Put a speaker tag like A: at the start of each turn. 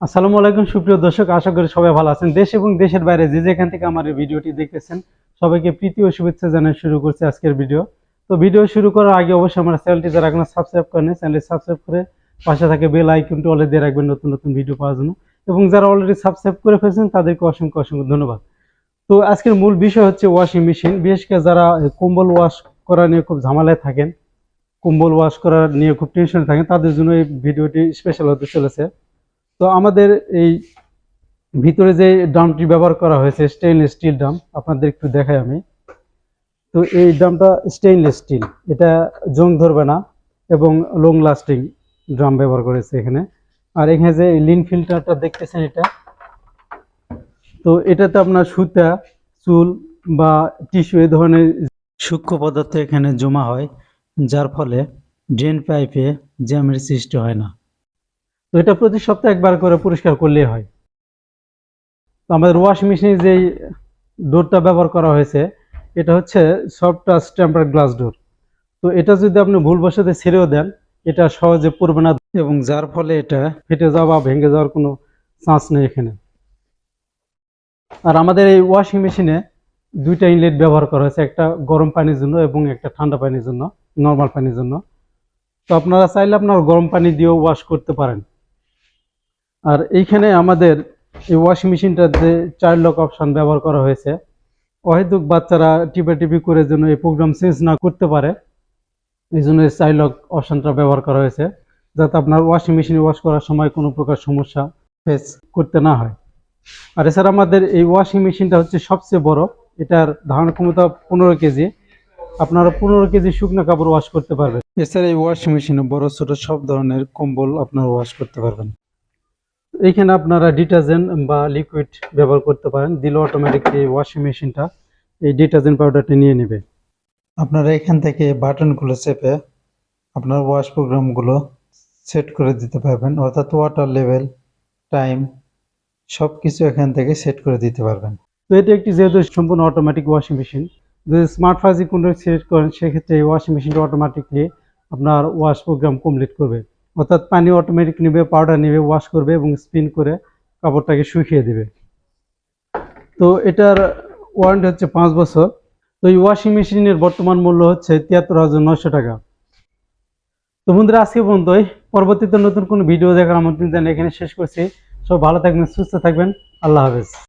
A: আসসালামু আলাইকুম সুপ্রিয় দর্শক, আশা করি সবাই ভালো আছেন। দেশ এবং দেশের বাইরে যে যেখান থেকে আমার এই ভিডিওটি দেখতেছেন সবাইকে প্রীতি ও শুভেচ্ছা জানিয়ে শুরু করছি আজকের ভিডিও। তো ভিডিও শুরু করার আগে অবশ্যই আমার চ্যানেলটি যারা এখনো সাবস্ক্রাইব করেন চ্যানেলটি সাবস্ক্রাইব করে পাশে থাকে বেল আইকনটি অলে দিয়ে রাখবেন নতুন নতুন ভিডিও পাওয়ার জন্য, এবং যারা অলরেডি সাবস্ক্রাইব করে ফেলেছেন তাদেরকে অসংখ্য অসংখ্য ধন্যবাদ। তো আজকের মূল বিষয় হচ্ছে ওয়াশিং মেশিন। বিশেষ করে যারা কম্বল ওয়াশ করা নিয়ে খুব ঝামেলায় থাকেন, কম্বল ওয়াশ করা নিয়ে খুব টেনশনে থাকেন, তাদের জন্য এই ভিডিওটি স্পেশাল হতে চলেছে। তো আমাদের এই ভিতরে যে ড্রামটি ব্যবহার করা হয়েছে স্টেইনলেস স্টিল ড্রাম, আপনাদের একটু দেখাই আমি। তো এই ড্রামটা স্টেইনলেস স্টিল, এটা জং ধরবে না এবং লং লাস্টিং ড্রাম ব্যবহার করেছে এখানে। আর এখানে যে লিন ফিল্টারটা দেখতেছেন এটা, তো এটাতে আপনার সুতা, চুল বা টিস্যু এই ধরনের সূক্ষ্ম পদার্থ এখানে জমা হয়, যার ফলে ড্রেন পাইপে জ্যামের সৃষ্টি হয় না। তো এটা প্রতি সপ্তাহে একবার করে পরিষ্কার করলেই হয়। তো আমাদের ওয়াশিং মেশিনে যেই ডোরটা ব্যবহার করা হয়েছে এটা হচ্ছে soft touch tempered glass door. তো এটা যদি আপনি ভুলবশত ছেড়েও দেন এটা সহজে পড়বে না, এবং যার ফলে এটা ফেটে যাওয়া বা ভেঙে যাওয়ার কোনো চান্স নেই এখানে। আর আমাদের এই ওয়াশিং মেশিনে দুইটা ইনলেট ব্যবহার করা হয়েছে, একটা গরম পানির জন্য এবং একটা ঠান্ডা পানির জন্য, নর্মাল পানির জন্য। তো আপনারা চাইলে আপনার গরম পানি দিয়েও ওয়াশ করতে পারেন। আর এইখানে আমাদের এই ওয়াশিং মেশিনটাতে চাইল্ড লক অপশন ব্যবহার করা হয়েছে। অহেতুক বাচ্চারা টিপি করে যেন এই প্রোগ্রাম চেঞ্জ না করতে পারে, এই জন্য এই চাইল্ড লক অপশনটা ব্যবহার করা হয়েছে, যাতে আপনার ওয়াশিং মেশিনে ওয়াশ করার সময় কোনো প্রকার সমস্যা ফেস করতে না হয়। আর এছাড়া আমাদের এই ওয়াশিং মেশিনটা হচ্ছে সবচেয়ে বড়, এটার ধারণ ক্ষমতা 15 কেজি। আপনারা 15 কেজি শুকনো কাপড় ওয়াশ করতে পারবেন। এছাড়া এই ওয়াশিং মেশিনে বড় ছোট সব ধরনের কম্বল আপনারা ওয়াশ করতে পারবেন। এইখানে আপনারা ডিটারজেন্ট বা লিকুইড ব্যবহার করতে পারেন, দিলে অটোমেটিকলি ওয়াশিং মেশিনটা এই ডিটারজেন্ট পাউডারটা নিয়ে নেবে। আপনারা এখান থেকে বাটনগুলো চেপে আপনার ওয়াশ প্রোগ্রামগুলো সেট করে দিতে পারবেন, অর্থাৎ ওয়াটার লেভেল, টাইম সব কিছু এখান থেকে সেট করে দিতে পারবেন। তো এটা একটি যেহেতু সম্পূর্ণ অটোমেটিক ওয়াশিং মেশিন, যদি স্মার্ট ফাজি কোনো সিলেক্ট করেন সেক্ষেত্রে এই ওয়াশিং মেশিনটা অটোমেটিকলি আপনার ওয়াশ প্রোগ্রাম কমপ্লিট করবে, অর্থাৎ পানি অটোমেটিক নেবে, পাউডার নেবে, ওয়াশ করবে এবং স্পিন করে কাপড়টাকে শুকিয়ে দেবে। তো এটার ওয়ারেন্টি হচ্ছে 5 বছর। তো এই ওয়াশিং মেশিনের বর্তমান মূল্য হচ্ছে 73,900 টাকা। তো বন্ধুরা আজকে পর্যন্তই, পরবর্তীতে নতুন কোনো ভিডিও দেখার আমন্ত্রণ জানিয়ে এখানে শেষ করছি। সব ভালো থাকবেন, সুস্থ থাকবেন, আল্লাহ হাফেজ।